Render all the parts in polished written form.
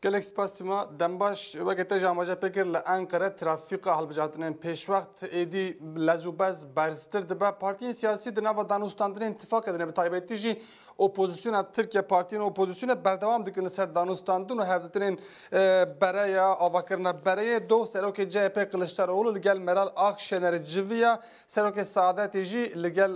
Gelek spasima dembaş vekete jamaja pekir li Ankara trafika halbijatinên pêşwext êdî lezûbez berztir dibe partiyên siyasî di nava danûstandinên ittifaq edine bi taybetî jî opozisyona Tirkiye partiyên opozisyona berdewam dikin li ser danûstandin û hevditinên bereya avakirina bereyê do serokê CHP Kılıçdaroğlu li gel Meral Akşener civiya serokê Saadetê jî li gel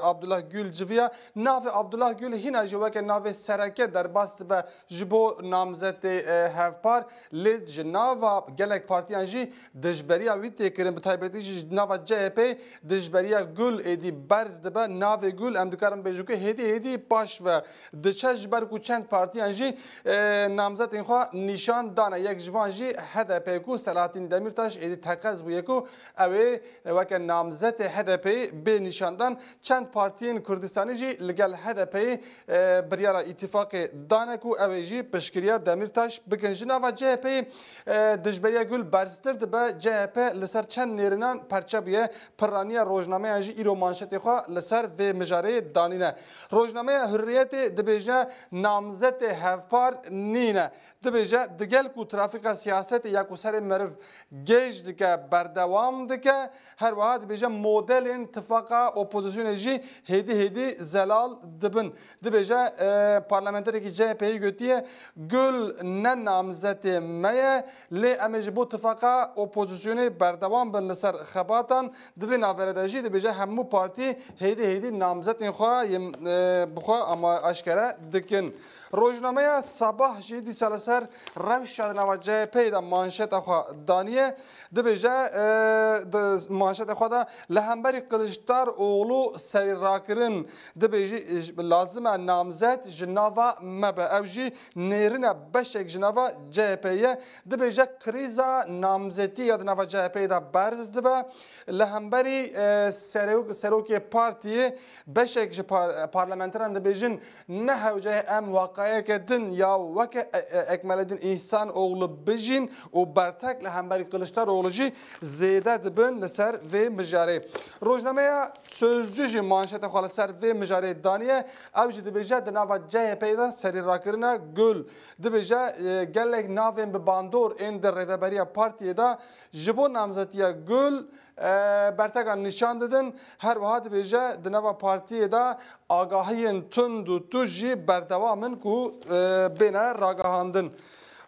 Abdullah Gül civiya navê Abdullah Gül hîna jî weke navê sereke derbas dibe ji bo namzetê hevpar lê ji nava gelek partiyan jî dijberiya wî têkirin bi taybetî jî ji nava CHP dijberiya Gül êdî berz dibe navê Gül em dikarin bêjin ku hêdî baş ve diçe ji ber ku çend partiyan jî namzetên xwe nîşan dane yek ji van jî HDP ku Selahattin Demirtaş êdî teqez bûye ku ew ê weke namzetê HDP'yê bê nîşandan çend partiyên Kurdistanê jî li gel HDP'yê biryara îtîfaqê dane ku ew ê jî piştgiriya Demirtaş bikin ji nava CHP'yê dijberiya Gül berztir dibe CHP li ser çend nêrinan perçe bûye pirraniya rojnameyan jî îro manşetê xwe li ser vê mijareyê danîne. Rojnameya Hürriyetê dibêje namzetê hevpar nîne. Dibêje digel ku trafîka siyasetê ya ku serê meriv gêj dike berdewam dike her wiha dibêje modelên tifaka opozisyonê jî hêdî zelal dibin. Dibêje parlamenterekî CHP'yê gotiye Gül ne namzetê me ye lê em ê ji bo tifaka opozisyonê berdewam bin li ser xebatan di vê navberê de jî dibêje hemû partî hêdî namzetên xwe bixwe ama eşkere dikin. Rojnameya Sabah jî dîsa li ser rewşa nava CHP'yê de manşeta xwe daniye dibêje manşeta xwe de li hemberî Kılıçdaroğlu serîrakirin dibêjî lazim e namzet ji nava me be ew jî nêrine beşek ji nava CHP'ye dibêje krîza namzetî ya di nava CHP'yê de berz dibe li hemberî serokê partiyê beşek ji parlamenteran dibêjin ne hewceyê em waqayeke din ya weke Ekmelettin İhsanoğlu bijîn û bertek li hemberî Kılıçdaroğlu jî zêde dibin li ser vê mijarê. Rojnameya Sözcü jî manşeta xwe li ser vê mijarê daniye ew jî dibêje di nava CHP'yê de serîrakirina Gül dibêje gelek navên bi bandor ên di rêveberiya partiyê de ji bo namzetiya Gül bertekan nîşan didin her wiha dibêje di nava partiyê de agahiyên tund û tuj jî berdewamin ku bêne ragahandin.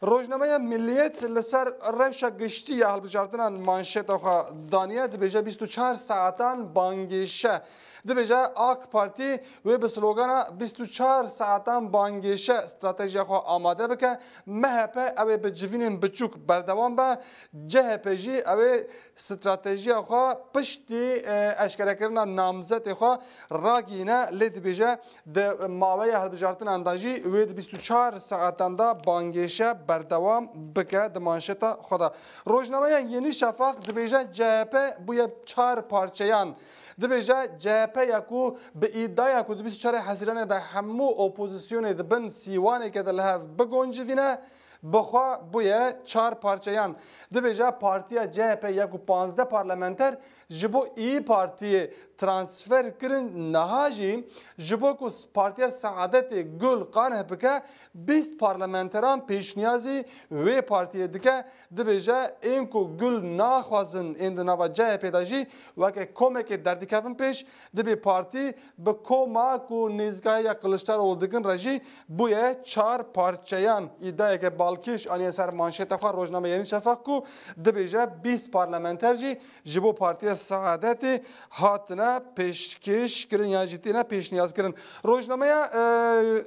Rojnameya Milliyet li ser rewşa giştî ya hilbijartina manşeta xwe daniye dibêje 24 saatan bangêşe. Dibêje AK Parti wê bi slogana 24 saatan bangêşe stratejiya xwe amade bike. MHP ew ê bi civînên biçûk berdewam be. CHP jî ew ê stratejiya xwe piştî eşkerekirina namzetê xwe ragîne lê dibêje di maweya hilbijartinan de jî wê di 24 saatan da bangêşe berdewam bike di manşeta xwe de. Rojnameya Yeni Şafak dibêje CHP bûye çar parçeyan. Dibêje CHP ya ku bi îdaya ku di 24 Hezîranê de hemû opozisyonê dibin sîwaneke de li hev bigoncivîne bixwe bûye çar parçeyan. Dibêje partiya CHP ya ku 15 parlamenter ji bo İYİ Partiye transfer kirin niha jî ji bo ku partiya Saadetê Gül qane bike 20 parlamenteran pêşniyazî wê partiyê dike dibêje ên ku Gül naxwazin ên di nava CHP de jî weke komekê derdikevin pêş dibê partî bi koma ku nêzgahiya Kılıçdaroğlu dikin re jî bûye çar parçeyan îdayeke balkêş aniye ser manşeta xwe Rojname Yeni Şafak ku dibêje 20 parlamenter jî ji bo partiya Saadetê hatine pêşkêş kirin ya jî têne pêşniyaz kirin. Rojnameya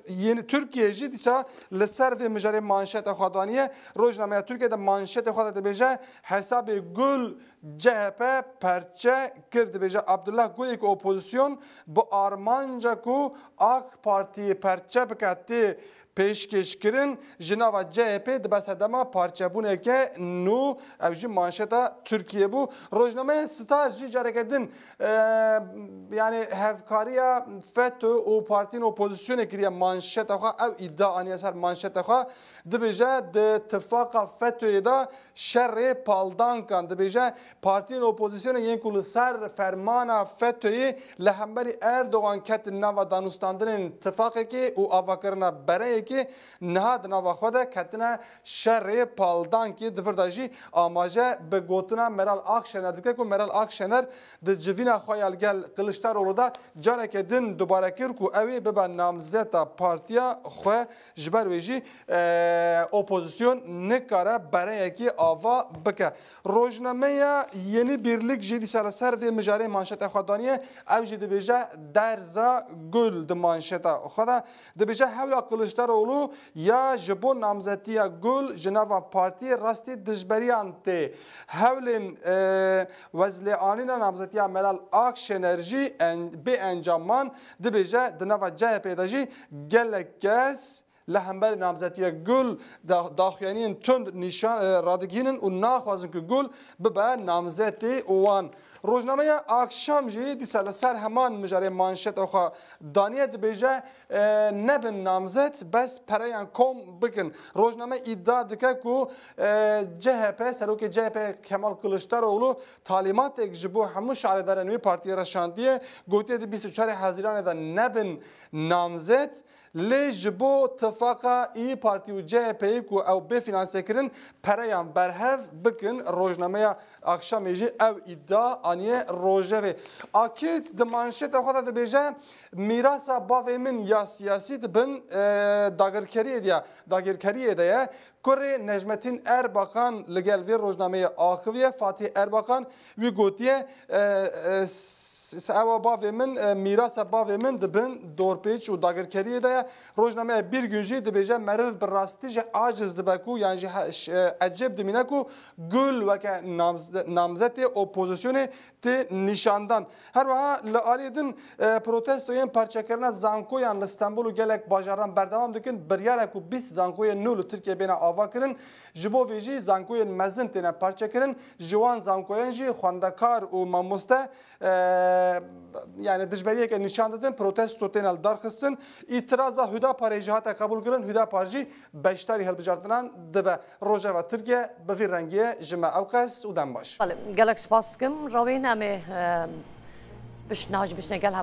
Yeni Türkiye jî dîsa li ser vê mijarê manşeta xwe daniye. Rojnameya Türkiye de manşetê xwe de dibêje hesabê Gül CHP perçe kir dibêje Abdullah Gülê ku opozisyon bi armanca ku AK Parti'yê perçe bike tê pêşkêşkirin ji nava CHP dibe sedema parçebûneke nû ew jî manşeta Türkiye bû. Rojnameya Star jî careke din yani hevkariya FETÖ û partiyên opozisyonê kiriye manşeta xwe ew îddia aniye ser manşeta xwe dibêje di tifaka FETÖ'yê de şerê paldankan dibêje partiyên opozisyonê yên ku li ser fermana FETÖ'yê li hemberî Erdogan ketin nava danûstandinên tifakekê û avakirina bereyekê که نهاد نواخوده کتنه شر پالدان که دفرداجی آماجه به گوتنا مرال آکشنر دیگه که مرال آکشنر د جوینا خویال گل قلشتر اولودا جاره که دن دوباره کر کو اوی به نامزد پارتیا خو جبر ویجی اپوزیسیون نکاره برای کی آوا بکه روزنامه یعنی بیرلیک جدی سر و مجاره مانشت خودانیه او جدی بیجه درزا گل د مانشت خدا د بیجه حول قلشتر اولو یا جبون نامزدی گل جنوا پارتی راستی دجبریان ته حول وزل آنین نامزدی ملال آکش انرژی به انجامان د بیجه د نوا جای پیداجی گلکس لهمبر نامزدی گل داخلین تند نشان رادگینن و ناخوازن که گل به نامزدی وان روزنامه آکشام جی دیسال سر همان مجاره مانشت آخا دانیه دبیجه نبن نامزد بس پریان کم بکن روزنامه ادعا دکه کو CHP سروک CHP کمال کلشتاروغلو تعلیمات یک جبو همو شهردارانوی پارتی رشاندیه گوته دی 24 حزیران دا نبن نامزد لی جبو تفاقا ای پارتی و CHP کو او بفینانسه کرن پریان برهف بکن روزنامه آکشام جی او ادعا آنیه روژه آکید د مانشت خود د بیجه میراث باوی من یا سیاسی دبن داگرکری دیا کره نجمتین ارباقان لگل وی روزنامه آخویه فاتح ارباقان وی گوتیه سوا باوی من میراث باوی من دبن دورپیچ و داگرکری دیا روزنامه bir günci dibêje meriv bi rastî jî aciz dibe ku yan jî eceb dimîne ku gul weke namzetê opozisyonê tê nîşandan her wiha li aliyê din protestoyên parçekirina zankoyan li Stenbul û gelek bajaran berdewam dikin biryarek ku 20 zankoyên nû li Tirkiye bêne ava kirin ji bo vê jî zankoyên mezin têne parçekirin ji wan zankoyan jî xwendekar û mamoste yani dijberiyeke nîşan didin protesto têne li darxistin îtiraza Hüdaparê jî hate qebûl kirin Hüdapar jî beşdarî hilbijartinan dibe Rojava Tirkiye bi vî rengiyê ji me Ewqes û Dembaş. Gelek spas dikim rawên em ê bişnaj bişne gel